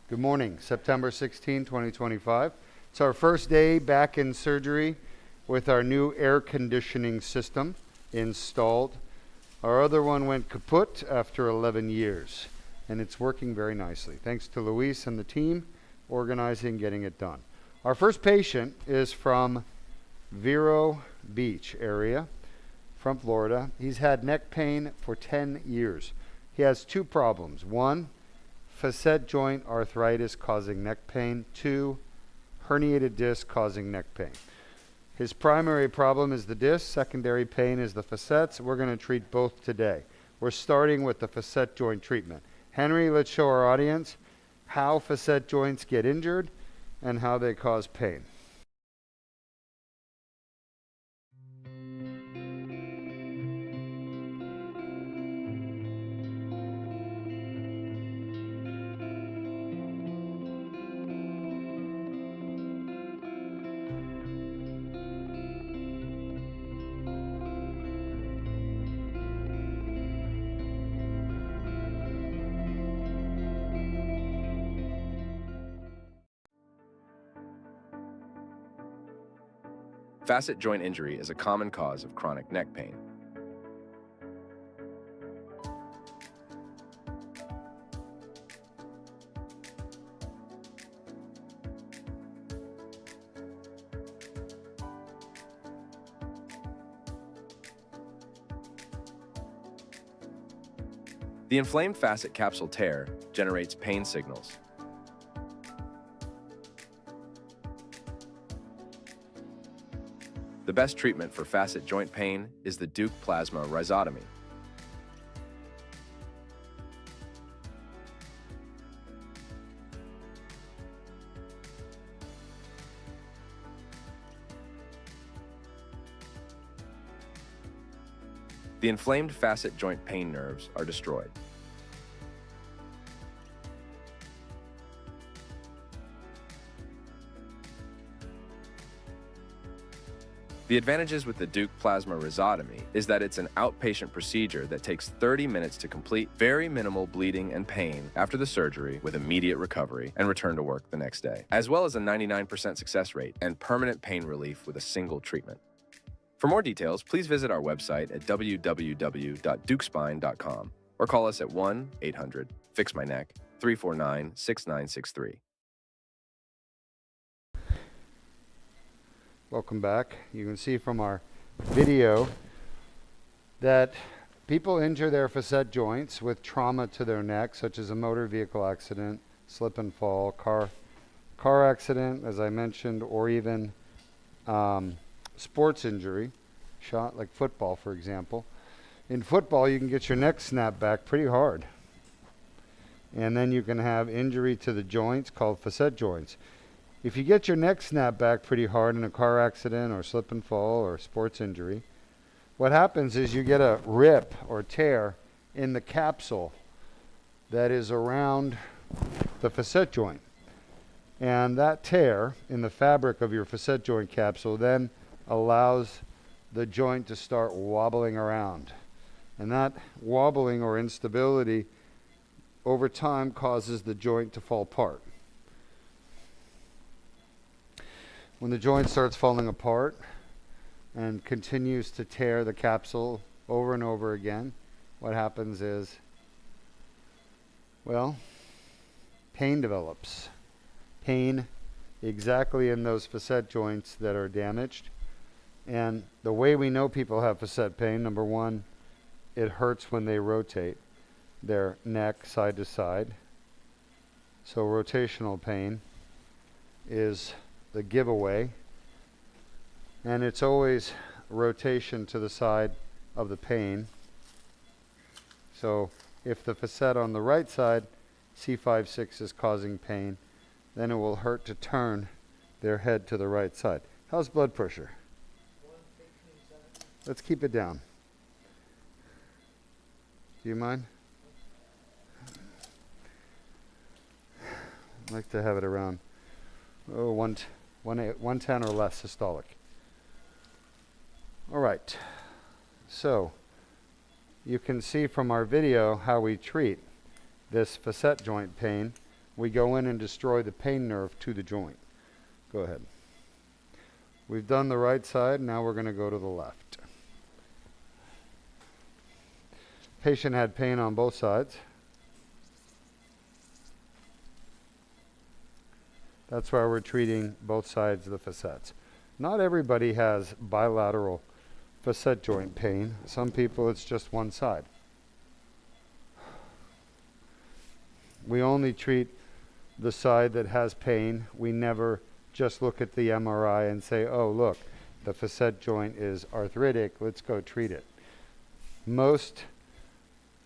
Good morning, September 16, 2025. It's our first day back in surgery with our new air conditioning system installed. Our other one went kaput after 11 years, and it's working very nicely. Thanks to Luis and the team organizing, getting it done. Our first patient is from Vero Beach area from Florida. He's had neck pain for 10 years. He has two problems. One, facet joint arthritis causing neck pain. Two, herniated disc causing neck pain. His primary problem is the disc, secondary pain is the facets. We're going to treat both today. We're starting with the facet joint treatment. Henry, let's show our audience how facet joints get injured and how they cause pain. Facet joint injury is a common cause of chronic neck pain. The inflamed facet capsule tear generates pain signals. The best treatment for facet joint pain is the Duke plasma rhizotomy. The inflamed facet joint pain nerves are destroyed. The advantages with the Duke plasma rhizotomy is that it's an outpatient procedure that takes 30 minutes to complete, very minimal bleeding and pain after the surgery with immediate recovery and return to work the next day, as well as a 99% success rate and permanent pain relief with a single treatment. For more details, please visit our website at www.dukespine.com or call us at 1-800-FIX-MY-NECK 349-6963. Welcome back. You can see from our video that people injure their facet joints with trauma to their neck, such as a motor vehicle accident, slip and fall, car accident, as I mentioned, or even sports injury, shot like football, for example. In football, you can get your neck snapped back pretty hard. And then you can have injury to the joints called facet joints. If you get your neck snapped back pretty hard in a car accident or slip and fall or sports injury, what happens is you get a rip or tear in the capsule that is around the facet joint. And that tear in the fabric of your facet joint capsule then allows the joint to start wobbling around. And that wobbling or instability over time causes the joint to fall apart. When the joint starts falling apart and continues to tear the capsule over and over again, what happens is, well, pain develops. Pain exactly in those facet joints that are damaged. And the way we know people have facet pain, number one, it hurts when they rotate their neck side to side. So rotational pain is the giveaway, and it's always rotation to the side of the pain. So if the facet on the right side, C5-C6, is causing pain, then it will hurt to turn their head to the right side. How's blood pressure? 118/7. Let's keep it down. Do you mind? I'd like to have it around 110 or less systolic. All right, so you can see from our video how we treat this facet joint pain we go in and destroy the pain nerve to the joint. Go ahead. We've done the right side, now we're going to go to the left. Patient had pain on both sides. That's why we're treating both sides of the facets. Not everybody has bilateral facet joint pain. Some people it's just one side. We only treat the side that has pain. We never just look at the MRI and say, oh look, the facet joint is arthritic, let's go treat it. Most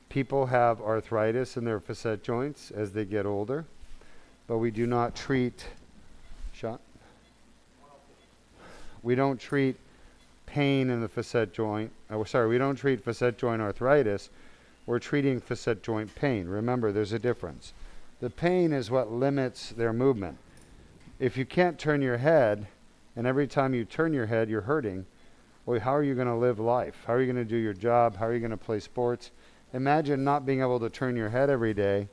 people have arthritis in their facet joints as they get older, but we do not treat we don't treat pain in the facet joint. We don't treat facet joint arthritis. We're treating facet joint pain. Remember, there's a difference. The pain is what limits their movement. If you can't turn your head, and every time you turn your head, you're hurting, well, how are you going to live life? How are you going to do your job? How are you going to play sports? Imagine not being able to turn your head every day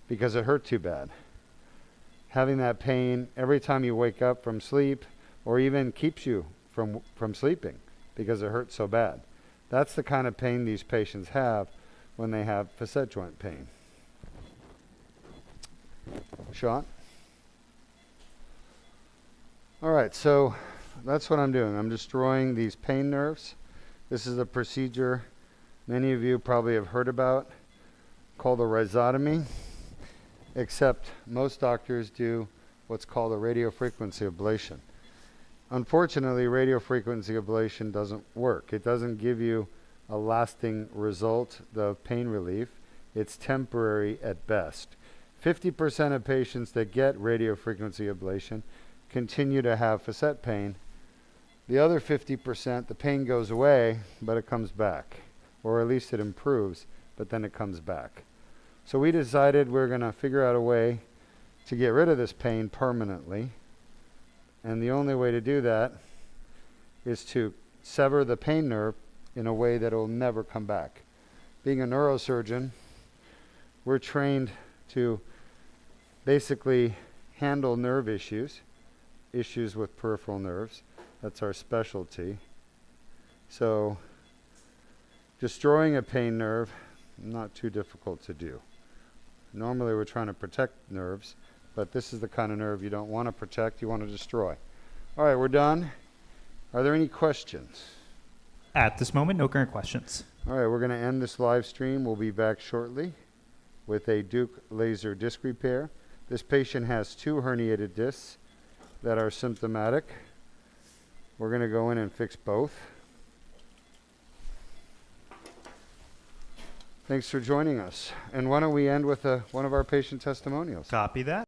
because it hurt too bad. Having that pain every time you wake up from sleep, or even keeps you from sleeping because it hurts so bad. That's the kind of pain these patients have when they have facet joint pain. Sean? All right, so that's what I'm doing. I'm destroying these pain nerves. This is a procedure many of you probably have heard about called a RHIZOTOmy, except most doctors do what's called a radiofrequency ablation. Unfortunately, radiofrequency ablation doesn't work. It doesn't give you a lasting result of pain relief. It's temporary at best. 50% of patients that get radiofrequency ablation continue to have facet pain. The other 50%, the pain goes away, but it comes back. Or at least it improves, but then it comes back. So we decided we're going to figure out a way to get rid of this pain permanently. And the only way to do that is to sever the pain nerve in a way that it will never come back. Being a neurosurgeon, we're trained to basically handle nerve issues with peripheral nerves. That's our specialty. So destroying a pain nerve, not too difficult to do. Normally we're trying to protect nerves, but this is the kind of nerve you don't want to protect, you want to destroy. All right, we're done. Are there any questions? At this moment, no current questions. All right, we're going to end this live stream. We'll be back shortly with a Duke laser disc repair. This patient has 2 herniated discs that are symptomatic. We're going to go in and fix both. Thanks for joining us. And why don't we end with one of our patient testimonials? Copy that.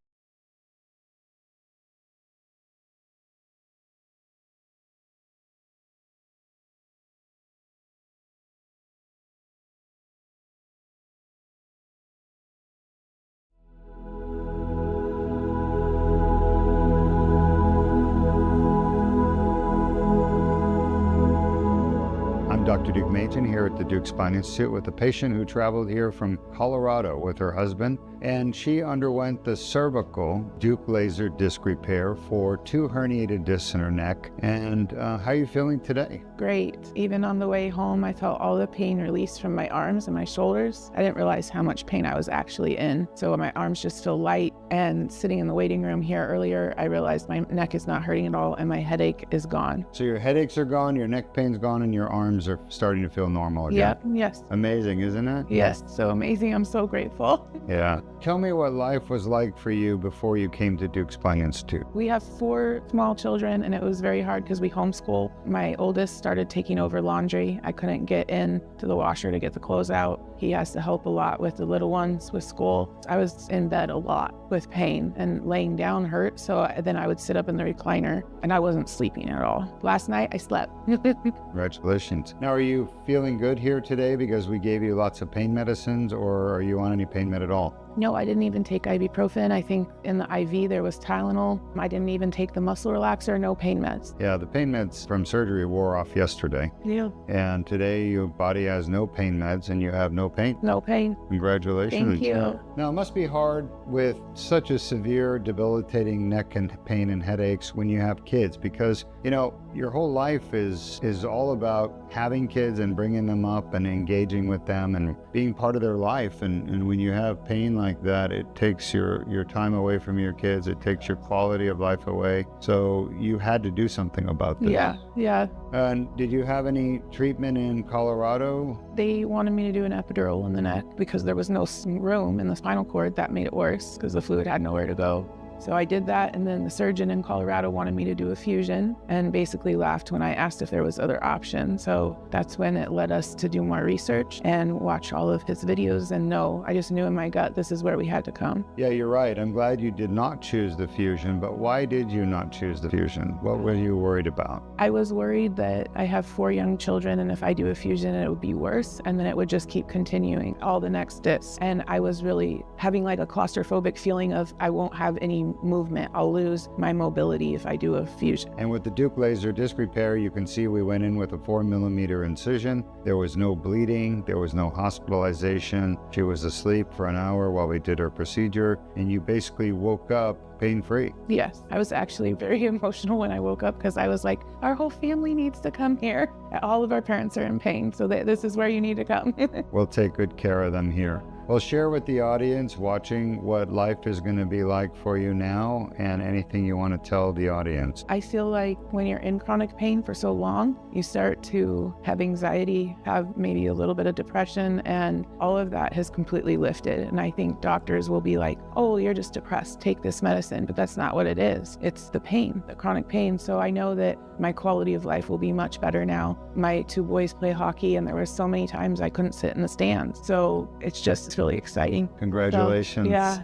Dr. Duke Mayton here at the Duke Spine Institute with a patient who traveled here from Colorado with her husband, and she underwent the cervical Duke laser disc repair for 2 herniated discs in her neck. And how are you feeling today? Great. Even on the way home, I felt all the pain release from my arms and my shoulders. I didn't realize how much pain I was actually in. So my arms just feel light. And sitting in the waiting room here earlier, I realized my neck is not hurting at all and my headache is gone. So your headaches are gone, your neck pain's gone, and your arms are starting to feel normal again. Yep. Yes. Amazing, isn't it? Yes. So amazing. I'm so grateful. Yeah. Tell me what life was like for you before you came to Duke Spine Institute. We have 4 small children and it was very hard because we homeschool. My oldest started taking over laundry. I couldn't get in to the washer to get the clothes out. He has to help a lot with the little ones with school. I was in bed a lot with pain and laying down hurt. So then I would sit up in the recliner and I wasn't sleeping at all. Last night I slept. Congratulations. Now, are you feeling good here today because we gave you lots of pain medicines, or are you on any pain med at all? No, I didn't even take ibuprofen. I think in the IV there was Tylenol. I didn't even take the muscle relaxer, no pain meds. Yeah, the pain meds from surgery wore off yesterday. Yeah. And today your body has no pain meds and you have no pain. No pain. Congratulations. Thank you. Now, it must be hard with such a severe, debilitating neck and pain and headaches when you have kids because, you know, your whole life is all about having kids and bringing them up and engaging with them and being part of their life. And when you have pain like that, it takes your time away from your kids. It takes your quality of life away. So you had to do something about this. Yeah. And did you have any treatment in Colorado? They wanted me to do an epidural in the neck because there was no room in the spinal cord. That made it worse because the fluid had nowhere to go. So I did that, and then the surgeon in Colorado wanted me to do a fusion and basically laughed when I asked if there was other options. So that's when it led us to do more research and watch all of his videos and know, I just knew in my gut this is where we had to come. Yeah, you're right. I'm glad you did not choose the fusion, but why did you not choose the fusion? What were you worried about? I was worried that I have 4 young children, and if I do a fusion, it would be worse, and then it would just keep continuing all the next discs. And I was really having like a claustrophobic feeling of I won't have any movement. I'll lose my mobility if I do a fusion. And with the Duke laser disc repair, you can see we went in with a 4mm incision. There was no bleeding. There was no hospitalization. She was asleep for an hour while we did her procedure, and you basically woke up pain-free. Yes, I was actually very emotional when I woke up because I was like, our whole family needs to come here. All of our parents are in pain, so this is where you need to come. We'll take good care of them here. Well, share with the audience watching what life is going to be like for you now and anything you want to tell the audience. I feel like when you're in chronic pain for so long, you start to have anxiety, have maybe a little bit of depression, and all of that has completely lifted. And I think doctors will be like, oh, you're just depressed, take this medicine. But that's not what it is. It's the pain, the chronic pain. So I know that my quality of life will be much better now. My 2 boys play hockey, and there were so many times I couldn't sit in the stands. So it's really exciting. Congratulations. So, yeah.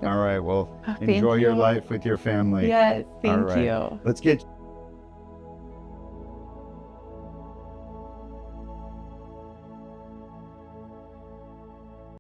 All right. Well, Thank enjoy your you. life with your family. Yes, thank All right. you. Let's get